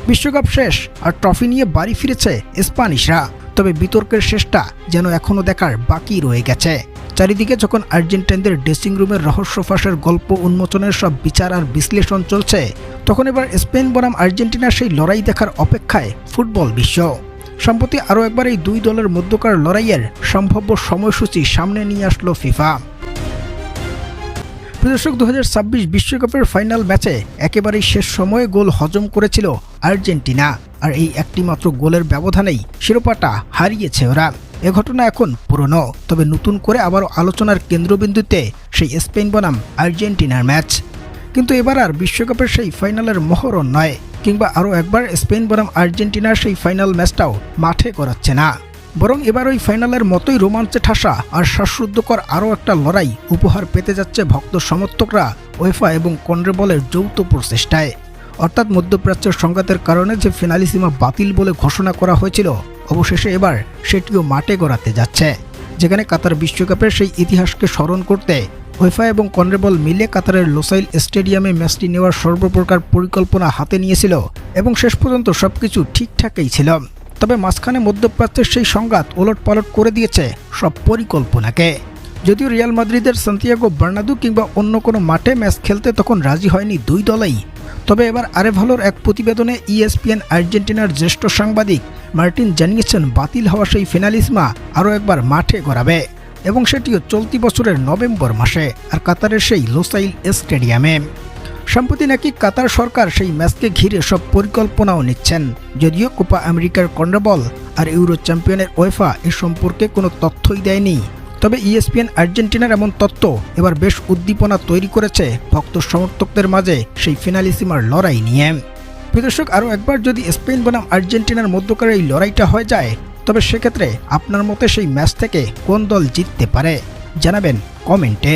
বিশ্বকাপ শেষ আর ট্রফি নিয়ে বাড়ি ফিরেছে স্প্যানিশরা। তবে বিতর্কের শেষটা যেন এখনও দেখার বাকি রয়ে গেছে। চারিদিকে যখন আর্জেন্টাইনদের ড্রেসিং রুমের রহস্য ফাঁসের গল্প উন্মোচনের সব বিচার আর বিশ্লেষণ চলছে, তখন এবার স্পেন বনাম আর্জেন্টিনার সেই লড়াই দেখার অপেক্ষায় ফুটবল বিশ্ব। সম্প্রতি আরও একবার এই দুই দলের মধ্যকার লড়াইয়ের সম্ভাব্য সময়সূচি সামনে নিয়ে আসলো ফিফা। দর্শক, 2026 বিশ্বকাপের ফাইনাল ম্যাচে একেবারেই শেষ সময়ে গোল হজম করেছিল আর্জেন্টিনা, আর এই একটি মাত্র গোলের ব্যবধানেই শিরোপাটা হারিয়েছে ওরা। এ ঘটনা এখন পুরনো, তবে নতুন করে আবারও আলোচনার কেন্দ্রবিন্দুতে সেই স্পেন বনাম আর্জেন্টিনার ম্যাচ। কিন্তু এবার আর বিশ্বকাপের সেই ফাইনালের মহরণ নয়, কিংবা আরও একবার স্পেন বনাম আর্জেন্টিনার সেই ফাইনাল ম্যাচটাও মাঠে করাচ্ছে না, বরং এবার ওই ফাইনালের মতোই রোমাঞ্চে ঠাসা আর শ্বাসরুদ্ধকর আরও একটা লড়াই উপহার পেতে যাচ্ছে ভক্ত সমর্থকরা উয়েফা এবং কনমেবলের যৌথ প্রচেষ্টায়। অর্থাৎ মধ্যপ্রাচ্যের সংঘাতের কারণে যে ফিনালিসিমা বাতিল বলে ঘোষণা করা হয়েছিল, অবশেষে এবার সেটিও মাঠে গড়াতে যাচ্ছে। যেখানে কাতার বিশ্বকাপের সেই ইতিহাসকে স্মরণ করতে উয়েফা এবং কনমেবল মিলে কাতারের লোসাইল স্টেডিয়ামে ম্যাচটি নেওয়ার সর্বপ্রকার পরিকল্পনা হাতে নিয়েছিল এবং শেষ পর্যন্ত সবকিছু ঠিকঠাকই ছিল। তবে মাঝখানে মধ্যপ্রাচ্যের সেই সংঘাত ওলটপালট করে দিয়েছে সব পরিকল্পনাকে। যদিও রিয়াল মাদ্রিদের সান্তিয়াগো বার্নাদু কিংবা অন্য কোনো মাঠে ম্যাচ খেলতে তখন রাজি হয়নি দুই দলই, তবে এবার আরেভালোর এক প্রতিবেদনে ESPN আর্জেন্টিনার জ্যেষ্ঠ সাংবাদিক মার্টিন জানিয়েছেন বাতিল হওয়া সেই ফিনালিসমা আরও একবার মাঠে গড়াবে, এবং সেটিও চলতি বছরের নভেম্বর মাসে, আর কাতারের সেই লোসাইল স্টেডিয়ামে। সম্প্রতি নাকি কাতার সরকার সেই ম্যাচকে ঘিরে সব পরিকল্পনাও নিচ্ছেন, যদিও কোপা আমেরিকার কনমেবল আর ইউরো চ্যাম্পিয়নের উয়েফা এ সম্পর্কে কোনো তথ্যই দেয়নি। তবে ESPN আর্জেন্টিনার এমন তথ্য এবার বেশ উদ্দীপনা তৈরি করেছে ভক্ত সমর্থকদের মাঝে সেই ফিনালিসিমার লড়াই নিয়ে। দর্শক, আরও একবার যদি স্পেন বনাম আর্জেন্টিনার মধ্যকার এই লড়াইটা হয়ে যায়, তবে সেক্ষেত্রে আপনার মতে সেই ম্যাচ থেকে কোন দল জিততে পারে জানাবেন কমেন্টে।